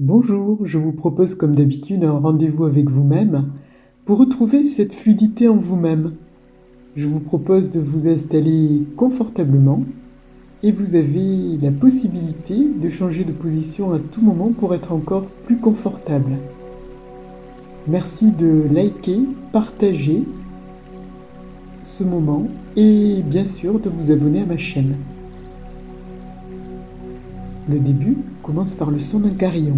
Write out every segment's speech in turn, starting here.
Bonjour, je vous propose comme d'habitude un rendez-vous avec vous-même pour retrouver cette fluidité en vous-même. Je vous propose de vous installer confortablement et vous avez la possibilité de changer de position à tout moment pour être encore plus confortable. Merci de liker, partager ce moment et bien sûr de vous abonner à ma chaîne. Le début commence par le son d'un carillon.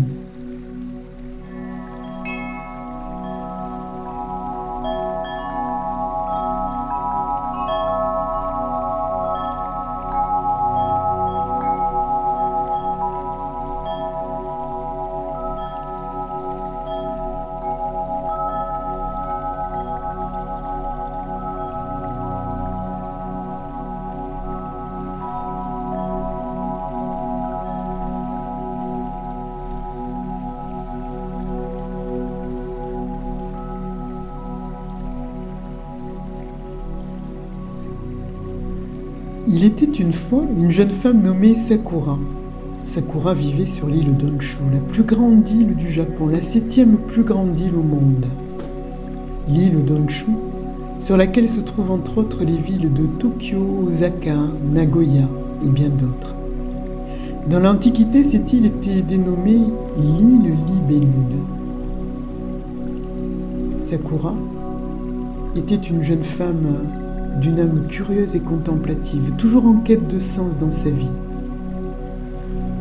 Il était une fois une jeune femme nommée Sakura. Sakura vivait sur l'île d'Honshu, la plus grande île du Japon, la 7e plus grande île au monde. L'île d'Honshu, sur laquelle se trouvent entre autres les villes de Tokyo, Osaka, Nagoya et bien d'autres. Dans l'Antiquité, cette île était dénommée l'île Libellule. Sakura était une jeune femme d'une âme curieuse et contemplative, toujours en quête de sens dans sa vie.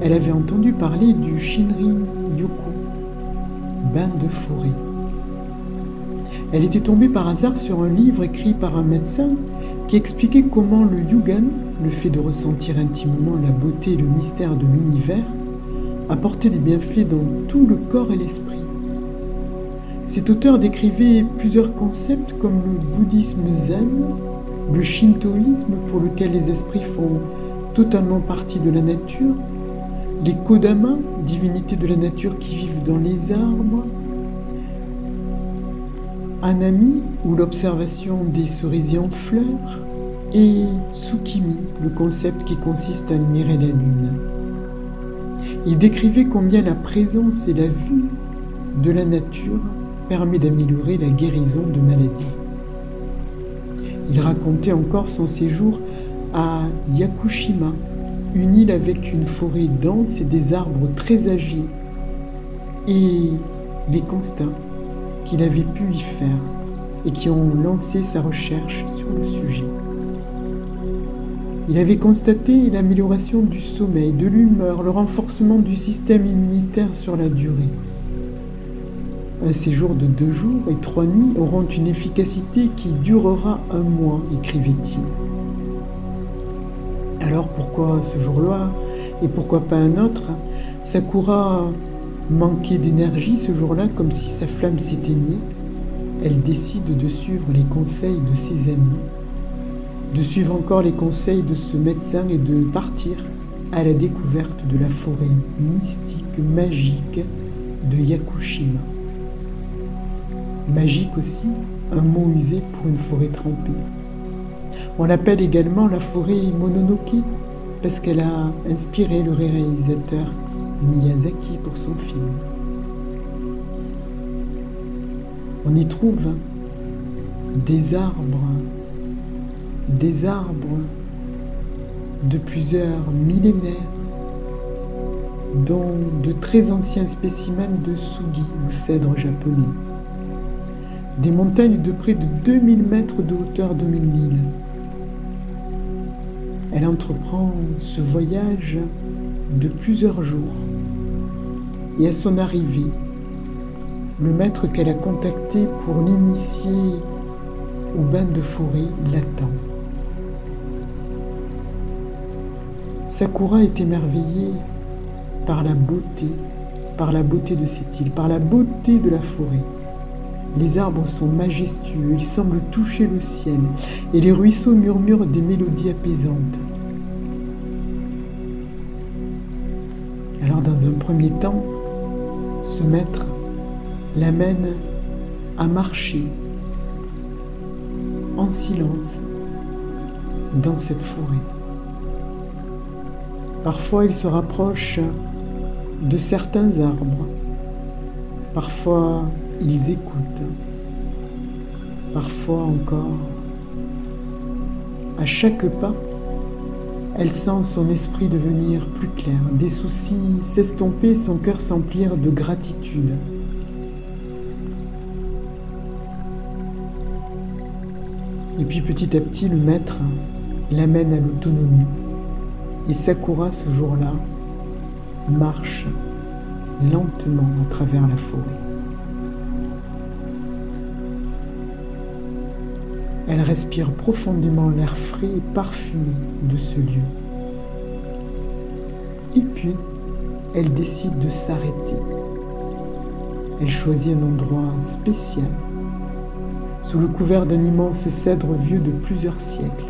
Elle avait entendu parler du Shinrin-yoku, bain de forêt. Elle était tombée par hasard sur un livre écrit par un médecin qui expliquait comment le yugan, le fait de ressentir intimement la beauté et le mystère de l'univers, apportait des bienfaits dans tout le corps et l'esprit. Cet auteur décrivait plusieurs concepts comme le bouddhisme zen, le shintoïsme pour lequel les esprits font totalement partie de la nature, les kodama, divinités de la nature qui vivent dans les arbres, Hanami, ou l'observation des cerisiers en fleurs, et Tsukimi, le concept qui consiste à admirer la lune. Il décrivait combien la présence et la vue de la nature permet d'améliorer la guérison de maladies. Il racontait encore son séjour à Yakushima, une île avec une forêt dense et des arbres très âgés, et les constats qu'il avait pu y faire et qui ont lancé sa recherche sur le sujet. Il avait constaté l'amélioration du sommeil, de l'humeur, le renforcement du système immunitaire sur la durée. Un séjour de 2 jours et 3 nuits auront une efficacité qui durera 1 mois, écrivait-il. Alors pourquoi ce jour-là et pourquoi pas un autre? Sakura manquait d'énergie ce jour-là, comme si sa flamme s'éteignait. Elle décide de suivre les conseils de ses amis, de suivre encore les conseils de ce médecin et de partir à la découverte de la forêt mystique, magique de Yakushima. Magique aussi, un mot usé pour une forêt trempée. On l'appelle également la forêt Mononoke parce qu'elle a inspiré le réalisateur Miyazaki pour son film. On y trouve des arbres de plusieurs millénaires, dont de très anciens spécimens de sugi ou cèdre japonais. Des montagnes de près de 2000 mètres de hauteur dominent l'île. Elle entreprend ce voyage de plusieurs jours. Et à son arrivée, le maître qu'elle a contacté pour l'initier au bain de forêt l'attend. Sakura est émerveillée par la beauté de cette île, par la beauté de la forêt. Les arbres sont majestueux, ils semblent toucher le ciel, et les ruisseaux murmurent des mélodies apaisantes. Alors, dans un premier temps, ce maître l'amène à marcher en silence dans cette forêt. Parfois, il se rapproche de certains arbres Parfois, ils écoutent. Parfois encore. À chaque pas, elle sent son esprit devenir plus clair, des soucis s'estomper, son cœur s'emplir de gratitude. Et puis petit à petit, le maître l'amène à l'autonomie. Et Sakura, ce jour-là, marche lentement à travers la forêt. Elle respire profondément l'air frais et parfumé de ce lieu. Et puis, elle décide de s'arrêter. Elle choisit un endroit spécial, sous le couvert d'un immense cèdre vieux de plusieurs siècles.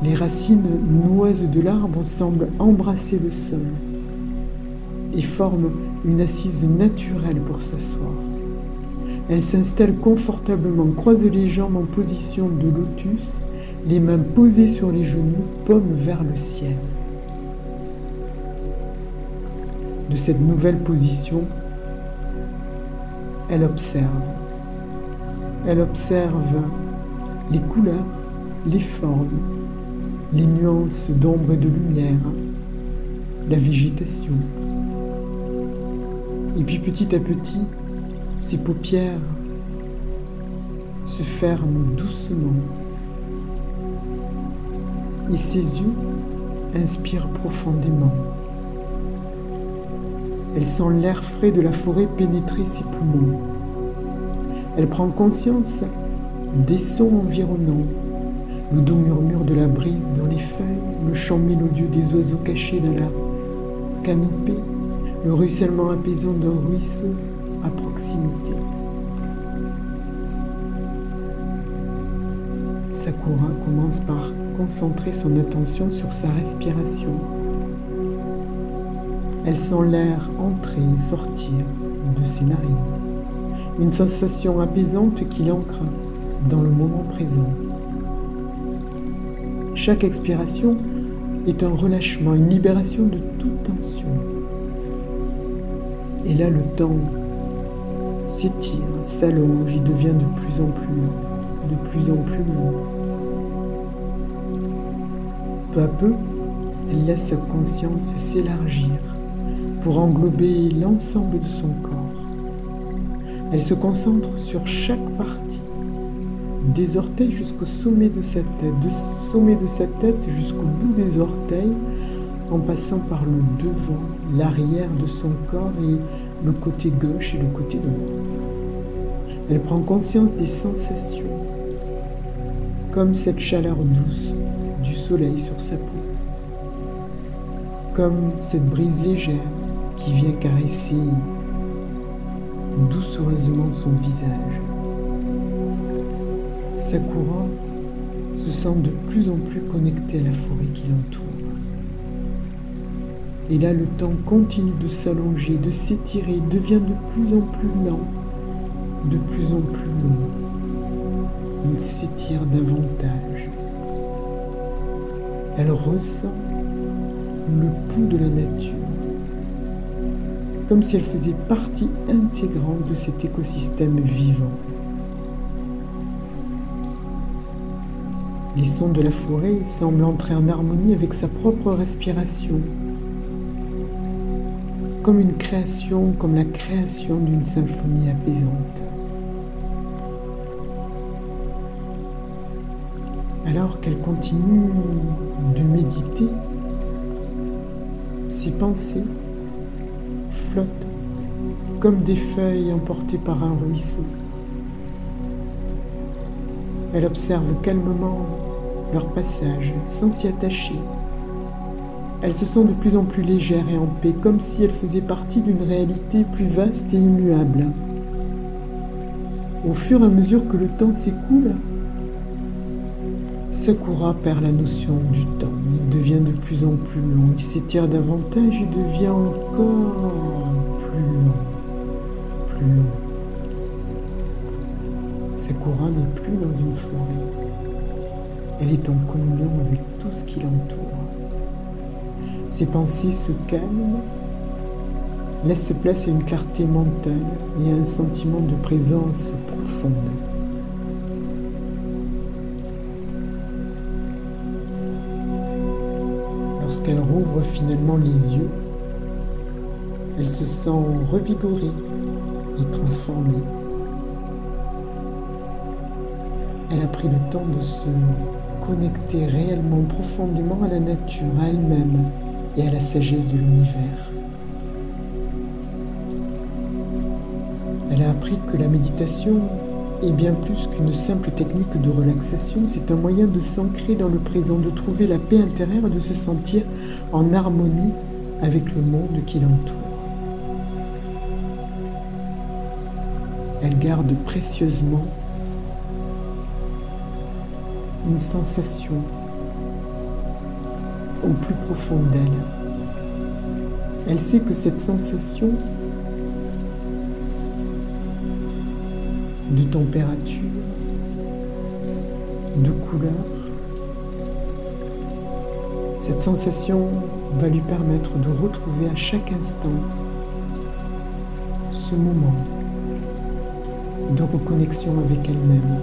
Les racines noueuses de l'arbre semblent embrasser le sol et forment une assise naturelle pour s'asseoir. Elle s'installe confortablement, croise les jambes en position de lotus, les mains posées sur les genoux, paume vers le ciel. De cette nouvelle position, elle observe. Elle observe les couleurs, les formes, les nuances d'ombre et de lumière, la végétation. Et puis petit à petit, ses paupières se ferment doucement et ses yeux inspirent profondément. Elle sent l'air frais de la forêt pénétrer ses poumons. Elle prend conscience des sons environnants, le doux murmure de la brise dans les feuilles, le chant mélodieux des oiseaux cachés dans la canopée, le ruissellement apaisant d'un ruisseau à proximité. Sakura commence par concentrer son attention sur sa respiration. Elle sent l'air entrer et sortir de ses narines. Une sensation apaisante qui l'ancre dans le moment présent. Chaque expiration est un relâchement, une libération de toute tension. Et là, le temps s'étire, s'allonge, il devient de plus en plus long, de plus en plus long. Peu à peu, elle laisse sa conscience s'élargir pour englober l'ensemble de son corps. Elle se concentre sur chaque partie, des orteils jusqu'au sommet de sa tête, du sommet de sa tête jusqu'au bout des orteils, en passant par le devant, l'arrière de son corps et le côté gauche et le côté droit. Elle prend conscience des sensations, comme cette chaleur douce du soleil sur sa peau, comme cette brise légère qui vient caresser doucereusement son visage. Sakura se sent de plus en plus connectée à la forêt qui l'entoure. Et là, le temps continue de s'allonger, de s'étirer, devient de plus en plus lent, de plus en plus long. Il s'étire davantage. Elle ressent le pouls de la nature, comme si elle faisait partie intégrante de cet écosystème vivant. Les sons de la forêt semblent entrer en harmonie avec sa propre respiration, comme une création, comme la création d'une symphonie apaisante. Alors qu'elle continue de méditer, ses pensées flottent comme des feuilles emportées par un ruisseau. Elle observe calmement leur passage sans s'y attacher. Elles se sent de plus en plus légères et en paix, comme si elles faisaient partie d'une réalité plus vaste et immuable. Au fur et à mesure que le temps s'écoule, Sakura perd la notion du temps. Il devient de plus en plus long. Il s'étire davantage et devient encore plus long, plus long. Sakura n'est plus dans une forêt. Elle est en communion avec tout ce qui l'entoure. Ses pensées se calment laisse place à une clarté mentale et à un sentiment de présence profonde. Lorsqu'elle rouvre finalement les yeux, elle se sent revigorée et transformée. Elle a pris le temps de se connecter réellement profondément à la nature, à elle-même et à la sagesse de l'univers. Elle a appris que la méditation est bien plus qu'une simple technique de relaxation, c'est un moyen de s'ancrer dans le présent, de trouver la paix intérieure et de se sentir en harmonie avec le monde qui l'entoure. Elle garde précieusement une sensation au plus profond d'elle. Elle sait que cette sensation de température, de couleur, cette sensation va lui permettre de retrouver à chaque instant ce moment de reconnexion avec elle-même,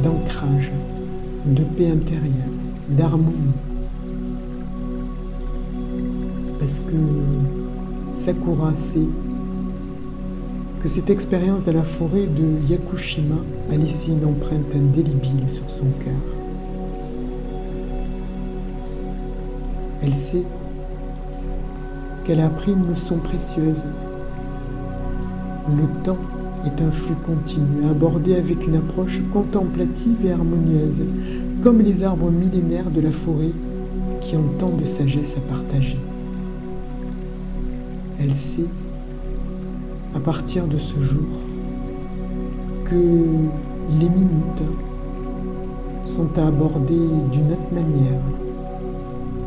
d'ancrage, de paix intérieure, d'harmonie. Parce que Sakura sait que cette expérience de la forêt de Yakushima a laissé une empreinte indélébile sur son cœur. Elle sait qu'elle a appris une leçon précieuse. Le temps est un flux continu, abordé avec une approche contemplative et harmonieuse, comme les arbres millénaires de la forêt qui ont tant de sagesse à partager. Elle sait, à partir de ce jour, que les minutes sont à aborder d'une autre manière,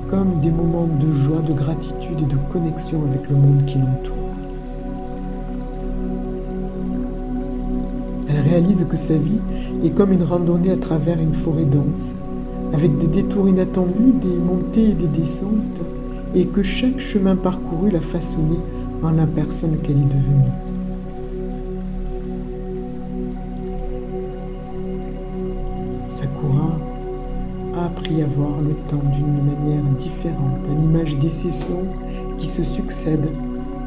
comme des moments de joie, de gratitude et de connexion avec le monde qui l'entoure. Elle réalise que sa vie est comme une randonnée à travers une forêt dense, avec des détours inattendus, des montées et des descentes, et que chaque chemin parcouru l'a façonnée en la personne qu'elle est devenue. Sakura a appris à voir le temps d'une manière différente, à l'image des saisons qui se succèdent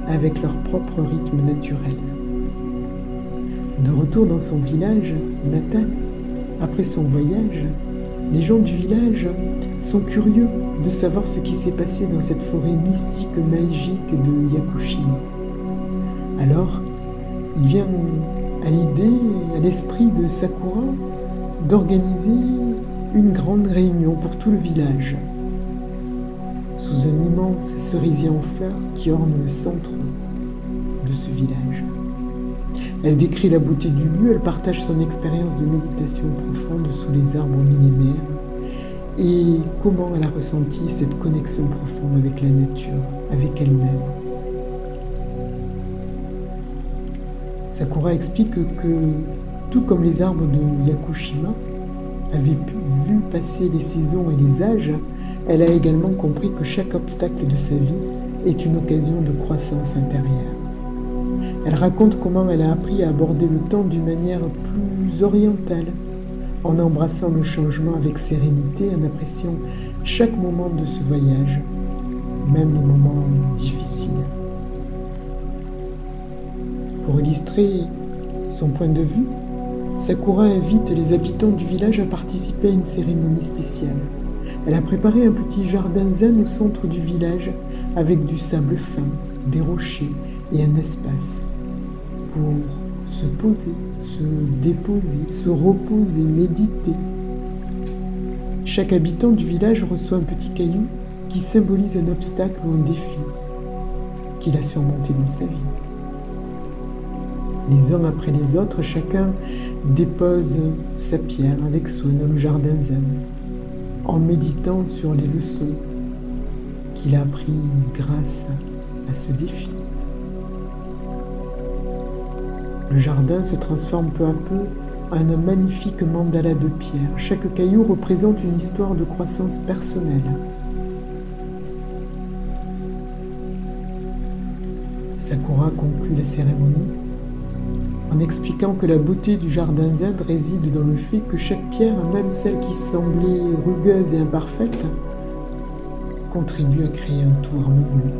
avec leur propre rythme naturel. De retour dans son village natal, après son voyage, les gens du village sont curieux de savoir ce qui s'est passé dans cette forêt mystique, magique de Yakushima. Alors, il vient à l'idée, à l'esprit de Sakura, d'organiser une grande réunion pour tout le village, sous un immense cerisier en fleurs qui orne le centre de ce village. Elle décrit la beauté du lieu, elle partage son expérience de méditation profonde sous les arbres millénaires et comment elle a ressenti cette connexion profonde avec la nature, avec elle-même. Sakura explique que, tout comme les arbres de Yakushima avaient vu passer les saisons et les âges, elle a également compris que chaque obstacle de sa vie est une occasion de croissance intérieure. Elle raconte comment elle a appris à aborder le temps d'une manière plus orientale, en embrassant le changement avec sérénité, en appréciant chaque moment de ce voyage, même les moments difficiles. Pour illustrer son point de vue, Sakura invite les habitants du village à participer à une cérémonie spéciale. Elle a préparé un petit jardin zen au centre du village avec du sable fin, des rochers et un espace pour se poser, se déposer, se reposer, méditer. Chaque habitant du village reçoit un petit caillou qui symbolise un obstacle ou un défi qu'il a surmonté dans sa vie. Les uns après les autres, chacun dépose sa pierre avec soin dans le jardin zen, en méditant sur les leçons qu'il a apprises grâce à ce défi. Le jardin se transforme peu à peu en un magnifique mandala de pierre. Chaque caillou représente une histoire de croissance personnelle. Sakura conclut la cérémonie en expliquant que la beauté du jardin zen réside dans le fait que chaque pierre, même celle qui semblait rugueuse et imparfaite, contribue à créer un tout harmonieux.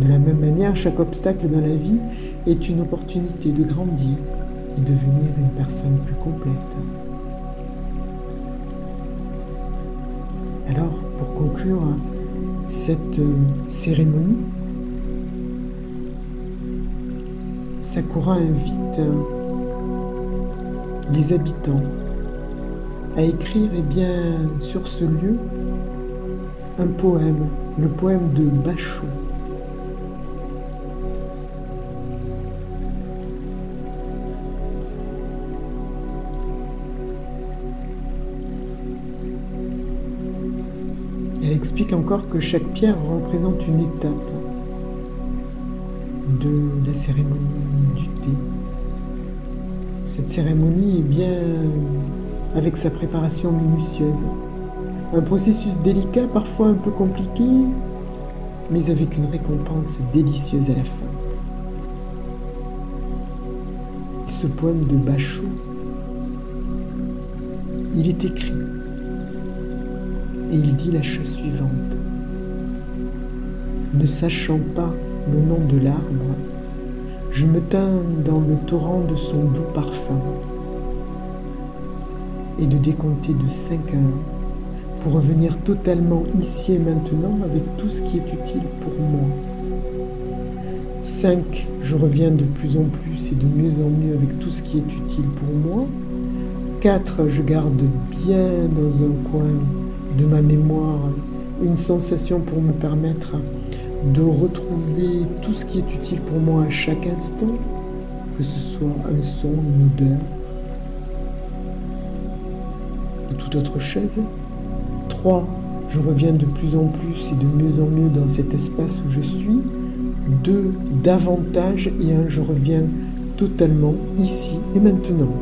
De la même manière, chaque obstacle dans la vie est une opportunité de grandir et devenir une personne plus complète. Alors, pour conclure cette cérémonie, Sakura invite les habitants à écrire sur ce lieu un poème, le poème de Basho. Elle explique encore que chaque pierre représente une étape de la cérémonie du thé. Cette cérémonie est bien avec sa préparation minutieuse. Un processus délicat, parfois un peu compliqué, mais avec une récompense délicieuse à la fin. Et ce poème de Basho, il est écrit et il dit la chose suivante. Ne sachant pas le nom de l'arbre, je me tins dans le torrent de son doux parfum et de décompter de 5 à 1 pour revenir totalement ici et maintenant avec tout ce qui est utile pour moi. 5, je reviens de plus en plus et de mieux en mieux avec tout ce qui est utile pour moi. 4, je garde bien dans un coin de ma mémoire une sensation pour me permettre de retrouver tout ce qui est utile pour moi à chaque instant, que ce soit un son, une odeur, ou toute autre chose. 3, je reviens de plus en plus et de mieux en mieux dans cet espace où je suis. 2, davantage, et 1, je reviens totalement ici et maintenant.